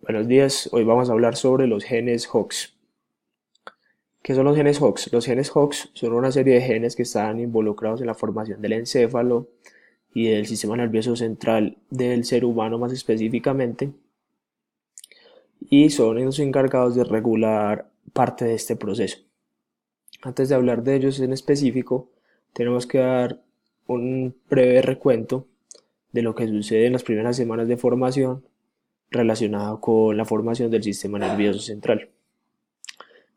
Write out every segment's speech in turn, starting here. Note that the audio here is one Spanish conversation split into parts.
Buenos días, hoy vamos a hablar sobre los genes Hox. ¿Qué son los genes Hox? Los genes Hox son una serie de genes que están involucrados en la formación del encéfalo y del sistema nervioso central del ser humano más específicamente, y son los encargados de regular parte de este proceso. Antes de hablar de ellos en específico, tenemos que dar un breve recuento de lo que sucede en las primeras semanas de formación relacionado con la formación del sistema nervioso central.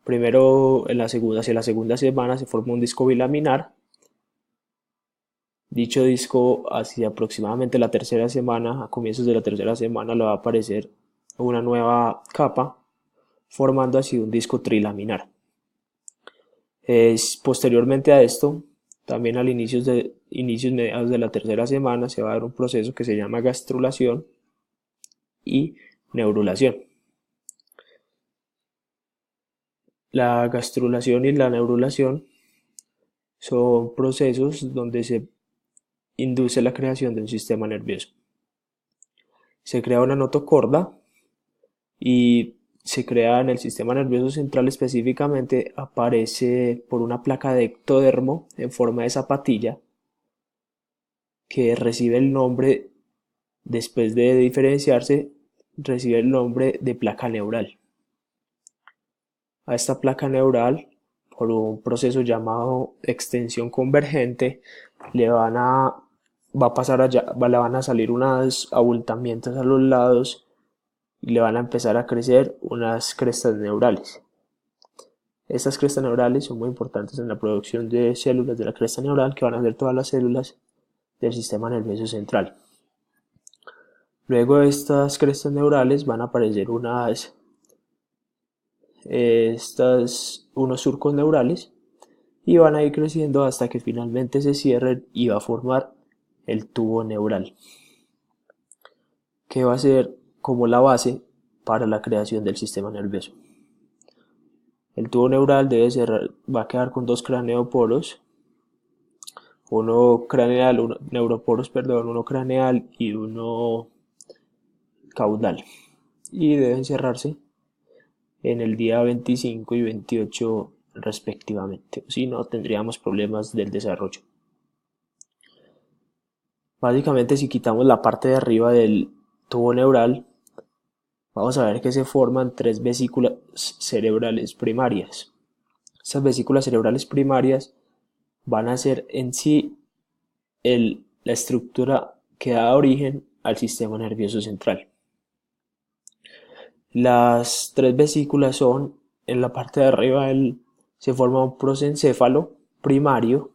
Primero, hacia la segunda semana se forma un disco bilaminar. Dicho disco, hacia aproximadamente la tercera semana, a comienzos de la tercera semana, le va a aparecer una nueva capa, formando así un disco trilaminar. Posteriormente a esto, también al inicios mediados de la tercera semana, se va a dar un proceso que se llama gastrulación y neurulación. La gastrulación y la neurulación son procesos donde se induce la creación de un sistema nervioso. Se crea una notocorda y se crea en el sistema nervioso central, específicamente aparece por una placa de ectodermo en forma de zapatilla que recibe el nombre, después de diferenciarse, recibe el nombre de placa neural. A esta placa neural, por un proceso llamado extensión convergente, le van a va a pasar allá, le van a salir unos abultamientos a los lados y le van a empezar a crecer unas crestas neurales. Estas crestas neurales son muy importantes en la producción de células de la cresta neural, que van a ser todas las células del sistema nervioso central. Luego de estas crestas neurales van a aparecer unos surcos neurales y van a ir creciendo hasta que finalmente se cierren y va a formar el tubo neural, que va a ser como la base para la creación del sistema nervioso. El tubo neural va a quedar con dos craneoporos, uno craneal y uno caudal, y deben cerrarse en el día 25 y 28 respectivamente, si no tendríamos problemas del desarrollo. Básicamente, si quitamos la parte de arriba del tubo neural, vamos a ver que se forman tres vesículas cerebrales primarias. Estas vesículas cerebrales primarias van a ser en sí la estructura que da origen al sistema nervioso central. Las tres vesículas son, en la parte de arriba se forma un prosencéfalo primario,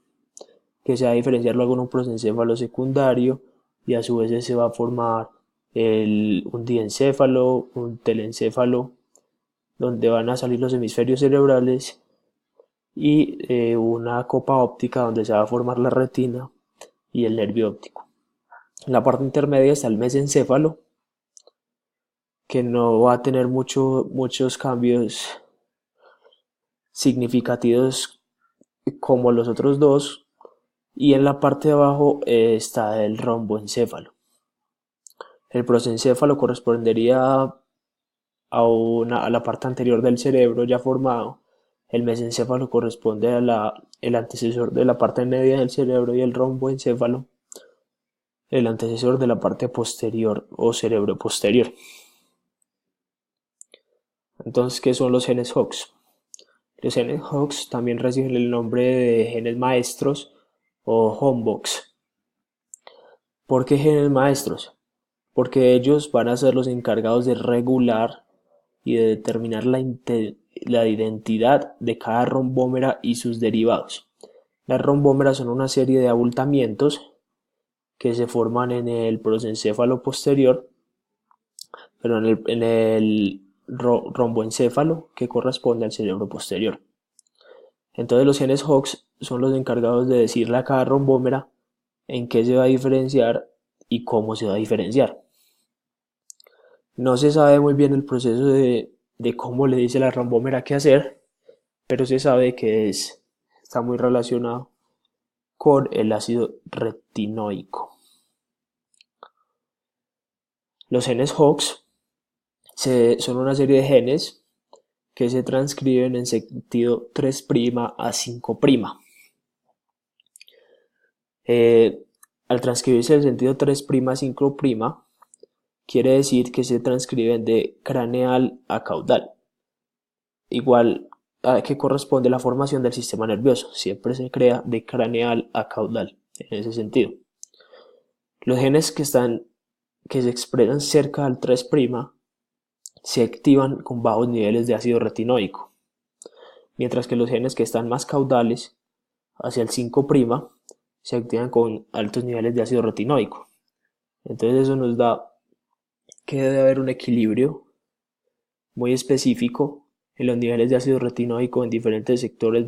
que se va a diferenciar luego en un prosencéfalo secundario, y a su vez se va a formar un diencéfalo, un telencéfalo, donde van a salir los hemisferios cerebrales, y una copa óptica donde se va a formar la retina y el nervio óptico. En la parte intermedia está el mesencéfalo, que no va a tener muchos cambios significativos como los otros dos, y en la parte de abajo está el romboencéfalo. El prosencéfalo correspondería a la parte anterior del cerebro ya formado. El mesencéfalo corresponde el antecesor de la parte media del cerebro, y el romboencéfalo el antecesor de la parte posterior o cerebro posterior. Entonces, ¿qué son los genes Hox? Los genes Hox también reciben el nombre de genes maestros o homebox. ¿Por qué genes maestros? Porque ellos van a ser los encargados de regular y de determinar la identidad de cada rombómera y sus derivados. Las rombómeras son una serie de abultamientos que se forman en el prosencéfalo posterior, pero en el romboencéfalo, que corresponde al cerebro posterior. Entonces los genes Hox son los encargados de decirle a cada rombómera en qué se va a diferenciar y cómo se va a diferenciar. No se sabe muy bien el proceso de cómo le dice la rombómera qué hacer, pero se sabe que está muy relacionado con el ácido retinoico. Los genes Hox Son una serie de genes que se transcriben en sentido 3' a 5'. Eh, Al transcribirse en sentido 3' a 5', quiere decir que se transcriben de craneal a caudal. Igual a que corresponde la formación del sistema nervioso, siempre se crea de craneal a caudal, en ese sentido. Los genes que se expresan cerca del 3' se activan con bajos niveles de ácido retinoico, mientras que los genes que están más caudales, hacia el 5', se activan con altos niveles de ácido retinoico. Entonces eso nos da que debe haber un equilibrio muy específico en los niveles de ácido retinoico en diferentes sectores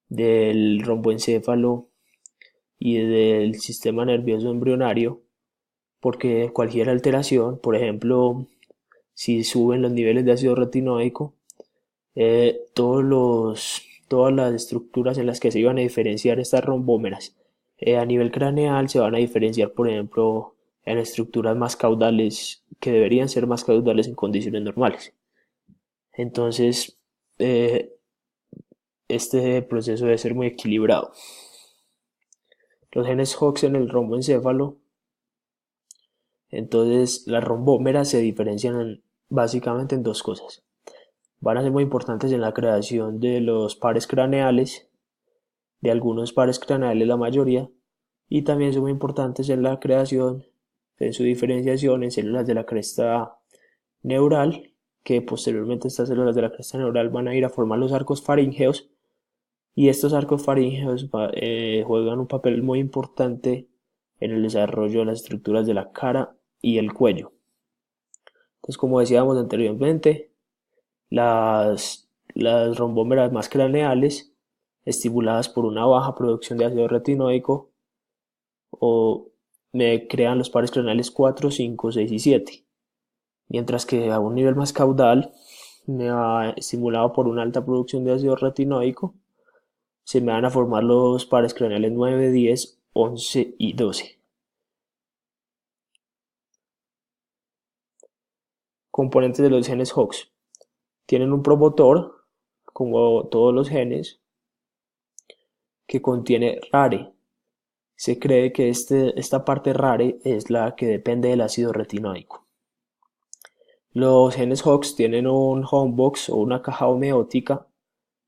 del romboencéfalo y del sistema nervioso embrionario, porque cualquier alteración, por ejemplo, si suben los niveles de ácido retinoico, todas las estructuras en las que se iban a diferenciar estas rombómeras a nivel craneal se van a diferenciar, por ejemplo, en estructuras más caudales que deberían ser más caudales en condiciones normales. Entonces, eh, este proceso debe ser muy equilibrado. Los genes Hox en el romboencéfalo, entonces las rombómeras se diferencian básicamente en dos cosas. Van a ser muy importantes en la creación de los pares craneales, de algunos pares craneales la mayoría, y también son muy importantes en la creación, en su diferenciación en células de la cresta neural, que posteriormente estas células de la cresta neural van a ir a formar los arcos faríngeos, y estos arcos faríngeos juegan un papel muy importante en el desarrollo de las estructuras de la cara y el cuello. Entonces, como decíamos anteriormente, las rombómeras más craneales, estimuladas por una baja producción de ácido retinoico, o me crean los pares craneales 4, 5, 6 y 7. Mientras que a un nivel más caudal, estimulado por una alta producción de ácido retinoico, se me van a formar los pares craneales 9, 10, 11 y 12. Componentes de los genes Hox. Tienen un promotor, como todos los genes, que contiene RARE. Se cree que esta parte RARE es la que depende del ácido retinoico. Los genes Hox tienen un homebox o una caja homeótica,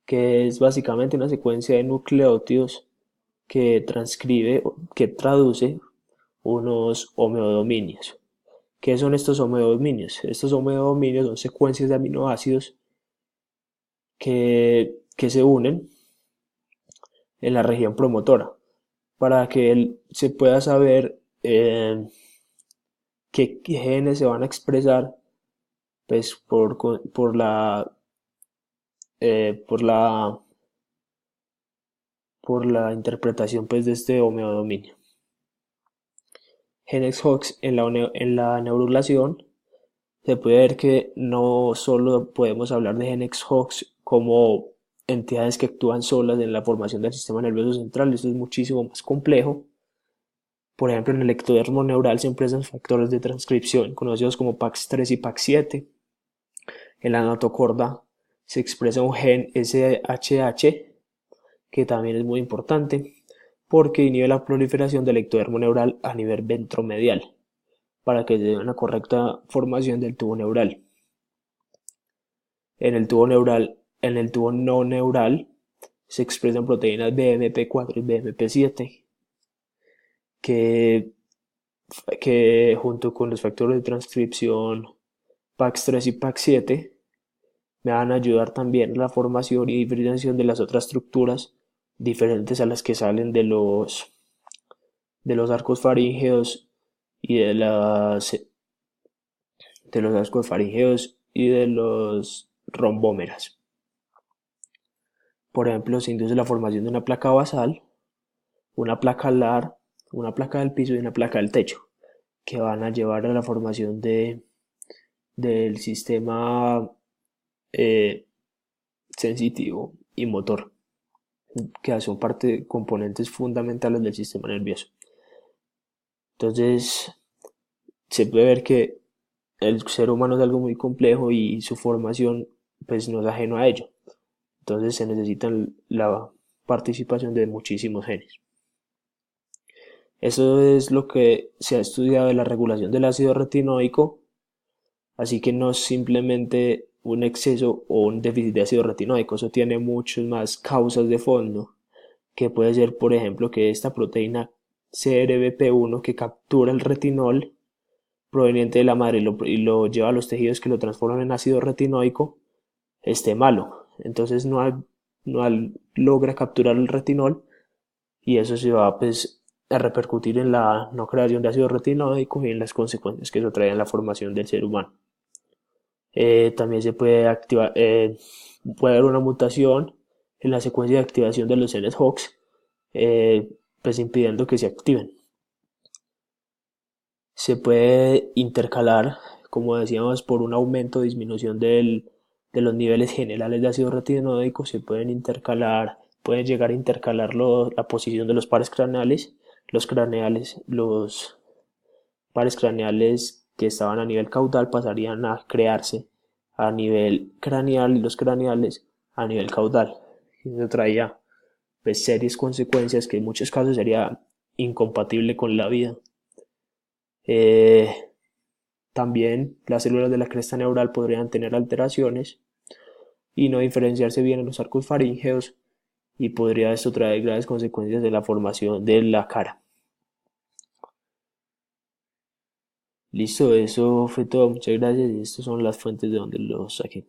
que es básicamente una secuencia de nucleótidos que traduce unos homeodominios. ¿Qué son estos homeodominios? Estos homeodominios son secuencias de aminoácidos que se unen en la región promotora para que se pueda saber qué genes se van a expresar, pues, eh, por la, por la interpretación, pues, de este homeodominio. Genes Hox en la neurulación, se puede ver que no solo podemos hablar de genes Hox como entidades que actúan solas en la formación del sistema nervioso central, esto es muchísimo más complejo. Por ejemplo, en el ectodermo neural se expresan factores de transcripción conocidos como PAX3 y PAX7. En la notocorda se expresa un gen SHH, que también es muy importante porque inhibe la proliferación del ectodermo neural a nivel ventromedial para que se dé una correcta formación del tubo neural. En el tubo no neural se expresan proteínas BMP4 y BMP7 que, que junto con los factores de transcripción PAX3 y PAX7 me van a ayudar también en la formación y diferenciación de las otras estructuras diferentes a las que salen de los arcos faríngeos y de los arcos faríngeos y de los rombómeras. Por ejemplo, se induce la formación de una placa basal, una placa alar, una placa del piso y una placa del techo, que van a llevar a la formación del sistema eh, sensitivo y motor, que son componentes fundamentales del sistema nervioso. Entonces, se puede ver que el ser humano es algo muy complejo y su formación pues no es ajeno a ello. Entonces se necesita la participación de muchísimos genes. Eso es lo que se ha estudiado de la regulación del ácido retinoico, así que no es simplemente un exceso o un déficit de ácido retinoico, eso tiene muchas más causas de fondo, que puede ser, por ejemplo, que esta proteína CRBP1 que captura el retinol proveniente de la madre y lo lleva a los tejidos que lo transforman en ácido retinoico, esté malo. Entonces no logra capturar el retinol y eso se va pues, a repercutir en la no creación de ácido retinoico y en las consecuencias que eso trae en la formación del ser humano. También se puede activar, puede haber una mutación en la secuencia de activación de los genes HOX, pues impidiendo que se activen. Se puede intercalar, como decíamos, por un aumento o disminución de los niveles generales de ácido retinoico, se pueden intercalar, pueden llegar a intercalar la posición de los pares craneales, los pares craneales que estaban a nivel caudal pasarían a crearse a nivel craneal y los craneales a nivel caudal. Eso traía pues, serias consecuencias que en muchos casos sería incompatible con la vida. Eh, También las células de la cresta neural podrían tener alteraciones y no diferenciarse bien en los arcos faríngeos y podría esto traer graves consecuencias de la formación de la cara. Listo, eso fue todo. Muchas gracias y estas son las fuentes de donde lo saqué.